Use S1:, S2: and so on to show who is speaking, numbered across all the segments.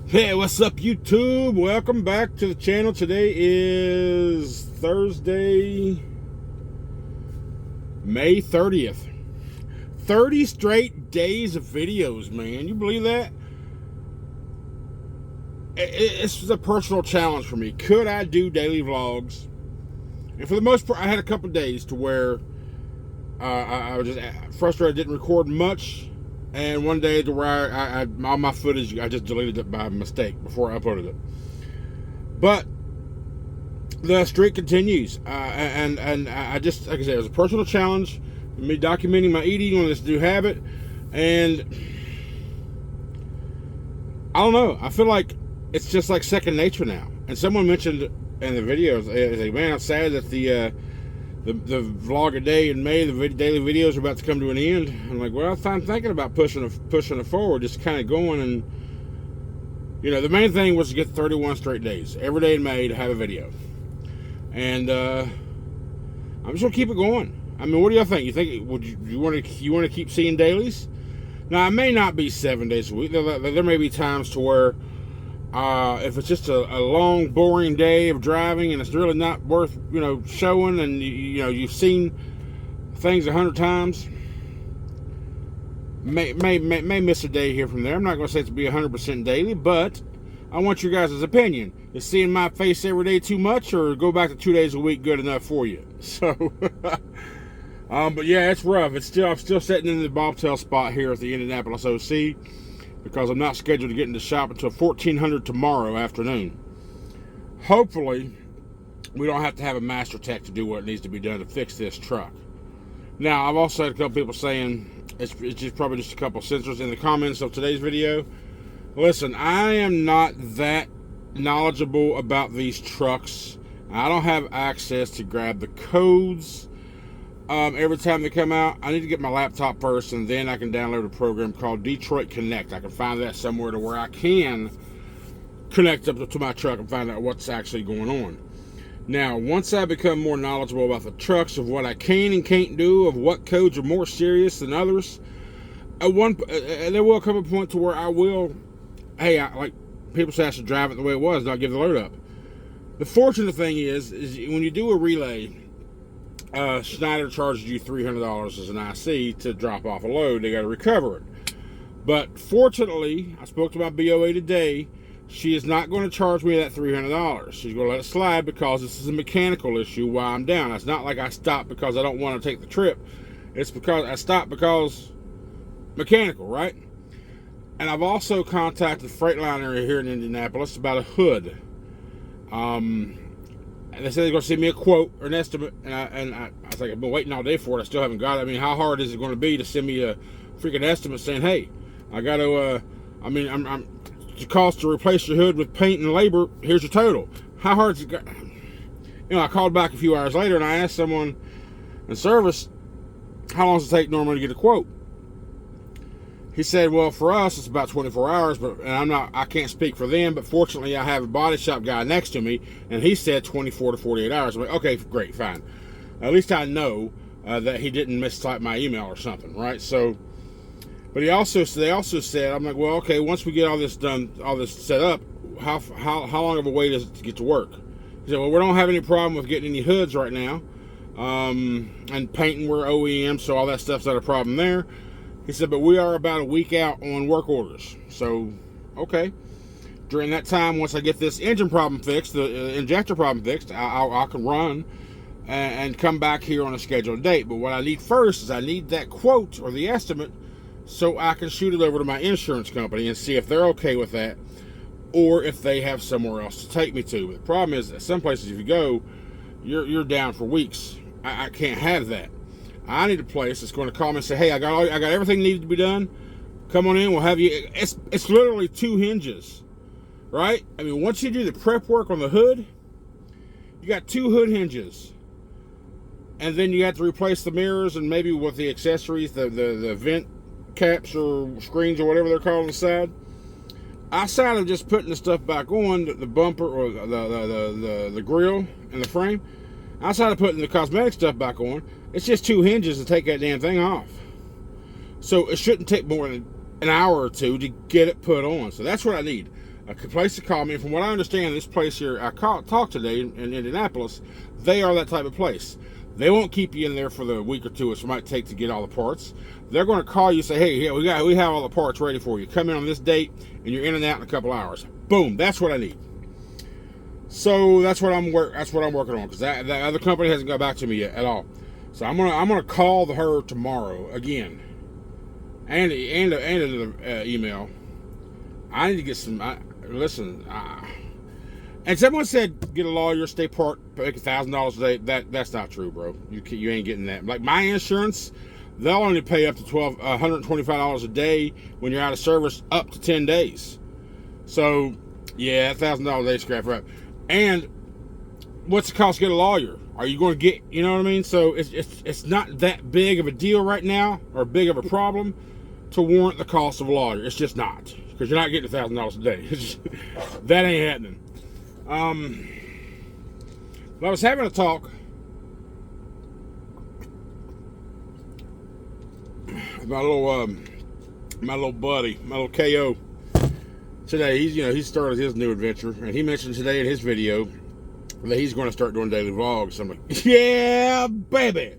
S1: Hey, what's up, YouTube? Welcome back to the channel. Today is Thursday, May 30th. 30 straight days of videos, man. You believe that? It's a personal challenge for me. Could I do daily vlogs? And for the most part, I had a couple days to where I was just frustrated I didn't record much. And one day to where all my footage, I just deleted it by mistake before I uploaded it. But the streak continues. And I just, like I said, it was a personal challenge. Me documenting my eating on this new habit. And I don't know. I feel like it's just like second nature now. And someone mentioned in the videos, they like, man, I'm sad that the vlog a day in May, the daily videos are about to come to an end. I'm like, well, I'm thinking about pushing it forward, just kind of going. And you know, the main thing was to get 31 straight days, every day in May, to have a video. And I'm just gonna keep it going. I mean, what do y'all think? You think you want to keep seeing dailies? Now, I may not be 7 days a week. There may be times to where if it's just a long, boring day of driving and it's really not worth, showing, and you've seen things 100 times, may miss a day here from there. I'm not going to say it's to be 100% daily, but I want your guys' opinion. Is seeing my face every day too much, or go back to 2 days a week good enough for you? So, but yeah, it's rough. I'm still sitting in the bobtail spot here at the Indianapolis OC, because I'm not scheduled to get into the shop until 1400 tomorrow afternoon. Hopefully, we don't have to have a master tech to do what needs to be done to fix this truck. Now, I've also had a couple people saying it's probably just a couple sensors in the comments of today's video. Listen, I am not that knowledgeable about these trucks. I don't have access to grab the codes every time they come out. I need to get my laptop first, and then I can download a program called Detroit Connect. I can find that somewhere to where I can connect up to my truck and find out what's actually going on. Now, once I become more knowledgeable about the trucks, of what I can and can't do, of what codes are more serious than others, there will come a point to where I will, like people say, I should drive it the way it was, not give the load up. The fortunate thing is when you do a relay, Schneider charges you $300 as an IC to drop off a load. They got to recover it. But fortunately, I spoke to my BOA today. She is not going to charge me that $300. She's going to let it slide because this is a mechanical issue while I'm down. It's not like I stopped because I don't want to take the trip. It's because I stopped because mechanical, right? And I've also contacted Freightliner here in Indianapolis about a hood. And they said they're going to send me a quote or an estimate, and I was like, I've been waiting all day for it. I still haven't got it. I mean, how hard is it going to be to send me a freaking estimate saying, hey, I got to, the cost to replace your hood with paint and labor, here's your total. How hard is it? I called back a few hours later, and I asked someone in service, how long does it take normally to get a quote? He said, well, for us, it's about 24 hours, and I can't speak for them, but fortunately, I have a body shop guy next to me, and he said 24 to 48 hours. I'm like, okay, great, fine. At least I know that he didn't mistype my email or something, right? So, but they also said, I'm like, well, okay, once we get all this done, all this set up, how long of a wait is it to get to work? He said, well, we don't have any problem with getting any hoods right now, and painting, we're OEM, so all that stuff's not a problem there. He said, but we are about a week out on work orders. So, okay. During that time, once I get this engine problem fixed, the injector problem fixed, I can run and come back here on a scheduled date. But what I need first is I need that quote or the estimate so I can shoot it over to my insurance company and see if they're okay with that, or if they have somewhere else to take me to. But the problem is that some places, if you go, you're down for weeks. I can't have that. I need a place that's going to call me and say, hey, I got everything needed to be done. Come on in, we'll have you. It's literally 2 hinges, right? I mean, once you do the prep work on the hood, you got 2 hood hinges. And then you have to replace the mirrors, and maybe with the accessories, the vent caps or screens or whatever they're called on the side. Outside of just putting the stuff back on, the bumper or the grill and the frame, outside of putting the cosmetic stuff back on, it's just 2 hinges to take that damn thing off. So it shouldn't take more than an hour or two to get it put on. So that's what I need. a place to call me. And from what I understand, this place here I talked today in Indianapolis, they are that type of place. They won't keep you in there for the week or two it might take to get all the parts. They're going to call you and say, hey, yeah, we have all the parts ready for you. Come in on this date, and you're in and out in a couple hours. Boom, that's what I need. So that's what I'm working on, because that other company hasn't got back to me yet at all. So I'm gonna call her tomorrow again, and an email. I need to get some. And someone said get a lawyer, stay part, make $1,000 a day. That's not true, bro. You ain't getting that. Like my insurance, they'll only pay up to $125 a day when you're out of service up to 10 days. So yeah, $1,000 a day scrap right. And what's the cost to get a lawyer? Are you going to get, you know what I mean? So it's not that big of a deal right now, or big of a problem to warrant the cost of a lawyer. It's just not, because you're not getting $1,000 a day. That ain't happening. But I was having a talk with my little buddy, my little KO today. He started his new adventure, and he mentioned today in his video that he's going to start doing daily vlogs. So I'm like, yeah, baby.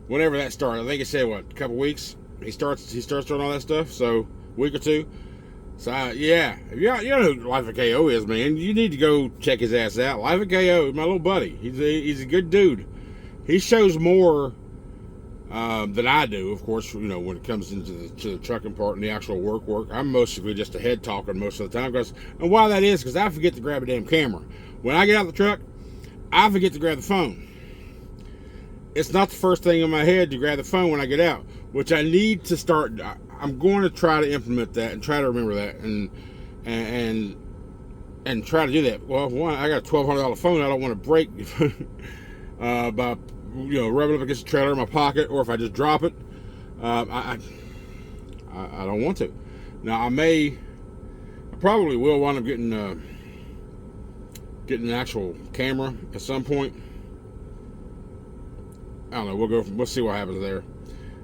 S1: Whenever that started, I think it said, what, a couple weeks? He starts doing all that stuff, so week or two. So yeah, if you know who Life of KO is, man, you need to go check his ass out. Life of KO is my little buddy. He's a good dude. He shows more than I do, of course. When it comes into the trucking part and the actual work. I'm mostly just a head talker most of the time. And why that is, because I forget to grab a damn camera. When I get out of the truck, I forget to grab the phone. It's not the first thing in my head to grab the phone when I get out, which I need to start. I'm going to try to implement that and try to remember that and try to do that. Well, one, I got a $1,200 phone I don't want to break by rubbing up against the trailer in my pocket, or if I just drop it. I don't want to. Now I probably will wind up getting an actual camera at some point. I don't know. We'll see what happens there.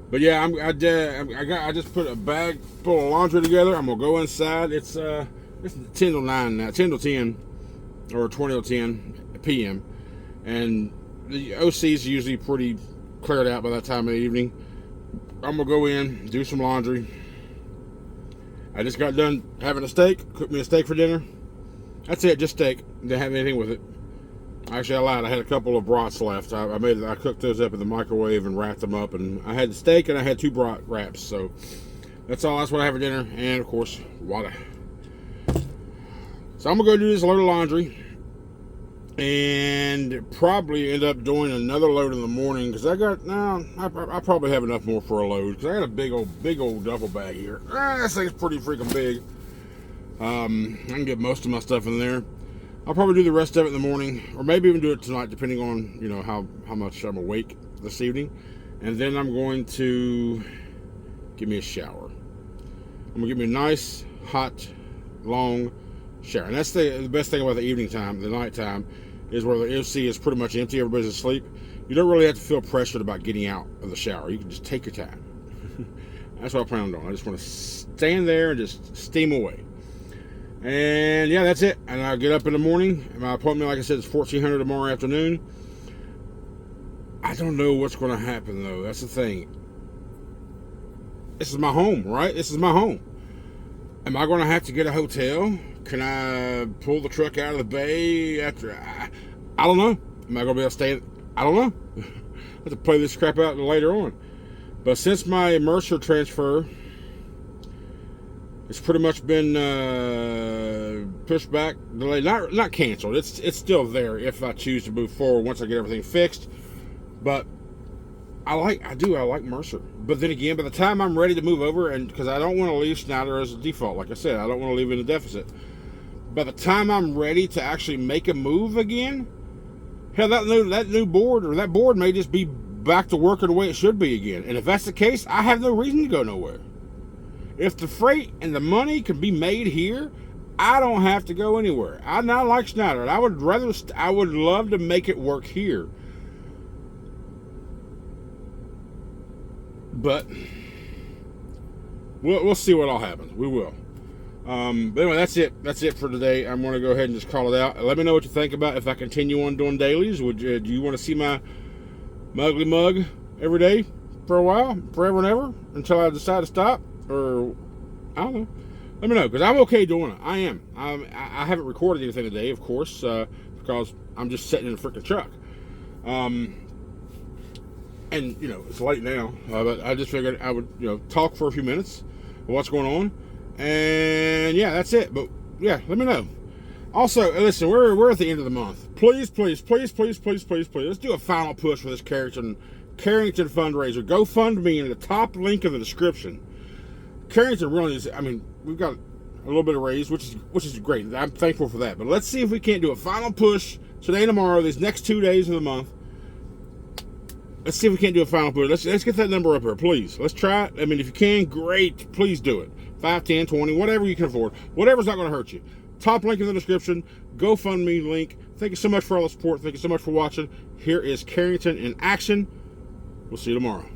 S1: But yeah, I just put a bag full of laundry together. I'm gonna go inside. It's 10 till 9 now, 10 till 10, or 20 till 10 p.m. And the OC is usually pretty cleared out by that time of the evening. I'm gonna go in, do some laundry. I just got done having a steak. Cooked me a steak for dinner. That's it, just steak. Didn't have anything with it. Actually, I lied. I had a couple of brats left. I cooked those up in the microwave and wrapped them up. And I had the steak and I had 2 brat wraps. So that's all. That's what I have for dinner. And of course, water. So I'm gonna go do this load of laundry and probably end up doing another load in the morning, because I probably have enough more for a load, because I got a big old duffel bag here. This thing's pretty freaking big. I can get most of my stuff in there. I'll probably do the rest of it in the morning, or maybe even do it tonight, depending on how much I'm awake this evening. And then I'm going to give me a shower. I'm gonna give me a nice, hot, long shower. And that's the best thing about the evening time, the night time, is where the OC is pretty much empty, everybody's asleep. You don't really have to feel pressured about getting out of the shower. You can just take your time. That's what I plan on doing. I just want to stand there and just steam away. And yeah, that's it. And I'll get up in the morning. My appointment, like I said, is 1400 tomorrow afternoon. I don't know what's going to happen, though. That's the thing. This is my home, right? This is my home. Am I going to have to get a hotel? Can I pull the truck out of the bay after? I don't know. Am I going to be able to stay? I don't know. I have to play this crap out later on. But since my Mercer transfer, it's pretty much been pushed back, delayed, not canceled. It's still there if I choose to move forward once I get everything fixed. But I like Mercer. But then again, by the time I'm ready to move over, and because I don't want to leave Schneider as a default, like I said, I don't want to leave in a deficit. By the time I'm ready to actually make a move again, hell, that new board, or that board may just be back to working the way it should be again. And if that's the case, I have no reason to go nowhere. If the freight and the money can be made here, I don't have to go anywhere. I not like Schneider. I would love to make it work here. But we'll see what all happens. We will. But anyway, that's it. That's it for today. I'm going to go ahead and just call it out. Let me know what you think about if I continue on doing dailies. Do you want to see my ugly mug every day for a while, forever and ever, until I decide to stop? Or, I don't know. Let me know, because I'm okay doing it. I am. I haven't recorded anything today, of course, because I'm just sitting in a freaking truck. And, it's late now, but I just figured I would, talk for a few minutes of what's going on. And, yeah, that's it. But, yeah, let me know. Also, listen, we're at the end of the month. Please, let's do a final push for this Kerrington fundraiser. Go fund me in the top link in the description. Kerrington really is, we've got a little bit of raise, which is great. I'm thankful for that. But let's see if we can't do a final push today and tomorrow, these next 2 days of the month. Let's see if we can't do a final push. Let's get that number up here, please. Let's try it. If you can, great. Please do it. 5, 10, 20, whatever you can afford. Whatever's not going to hurt you. Top link in the description. GoFundMe link. Thank you so much for all the support. Thank you so much for watching. Here is Kerrington in action. We'll see you tomorrow.